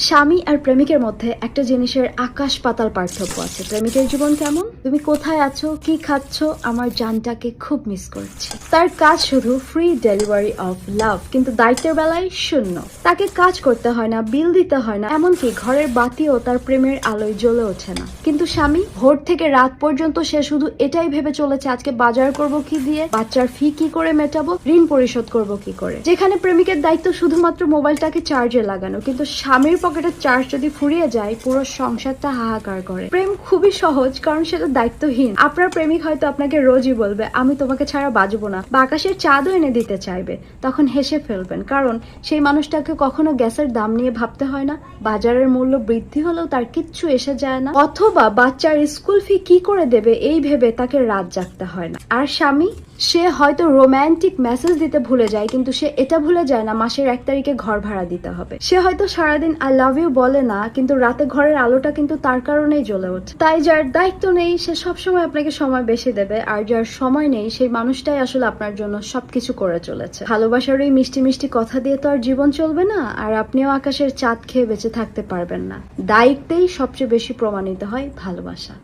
স্বামী আর প্রেমিকের মধ্যে একটা জিনিসের আকাশ পাতাল পার্থক্য আছে। প্রেমিকের জীবন কেমন, তুমি কোথায় আছো, কি খাচ্ছ, আমার জানটাকে খুব মিস করছি। তার কাজ শুধু ফ্রি ডেলিভারি অফ লাভ, কিন্তু দায়িত্বের বেলায় শূন্য। তাকে কাজ করতে হয় না, বিল দিতে হয় না, এমনকি ঘরের বাতিও তার প্রেমের আলোয় জ্বলে ওঠে না। কিন্তু স্বামী ভোর থেকে রাত পর্যন্ত সে শুধু এটাই ভেবে চলেছে, আজকে বাজার করব কি দিয়ে, বাচ্চার ফি কি করে মেটাবো, ঋণ পরিশোধ করব কি করে। যেখানে প্রেমিকের দায়িত্ব শুধুমাত্র মোবাইলটাকে চার্জে লাগানো, কিন্তু স্বামীর পকেটের চার্জ যদি ফুরিয়ে যায় পুরো সংসারটা হাহাকার করে। প্রেম খুবই সহজ, কারণ সেটা দায়িত্বহীন। আপনার প্রেমিক হয়তো আপনাকে রোজই বলবে আমি তোমাকে ছাড়া বাঁচবো না, বা আকাশের চাঁদও এনে দিতে চাইবে। তখন হেসে ফেলবেন, কারণ সেই মানুষটাকে কখনো গ্যাসের দাম নিয়ে ভাবতে হয় না, বাজারের মূল্য বৃদ্ধি হলেও তার কিচ্ছু এসে যায় না, অথবা বাচ্চার স্কুল ফি কি করে দেবে এই ভেবে তাকে রাত জাগতে হয় না। আর স্বামী, সে হয়তো রোমান্টিক মেসেজ দিতে ভুলে যায়, কিন্তু সে এটা ভুলে যায় না মাসের 1 তারিখে ঘর ভাড়া দিতে হবে। সে হয়তো সারাদিন আই লাভ ইউ বলে না, কিন্তু রাতে ঘরের আলোটা কিন্তু তার কারণেই জ্বলে ওঠে। তাই যার দায়িত্ব নেই সে সবসময় আপনাকে সময় বেশি দেবে, আর যার সময় নেই সেই মানুষটাই আসলে আপনার জন্য সবকিছু করে চলেছে। ভালোবাসার ওই মিষ্টি মিষ্টি কথা দিয়ে তো আর জীবন চলবে না, আর আপনিও আকাশের চাঁদ খেয়ে বেঁচে থাকতে পারবেন না। দায়িত্বেই সবচেয়ে বেশি প্রমাণিত হয় ভালোবাসা।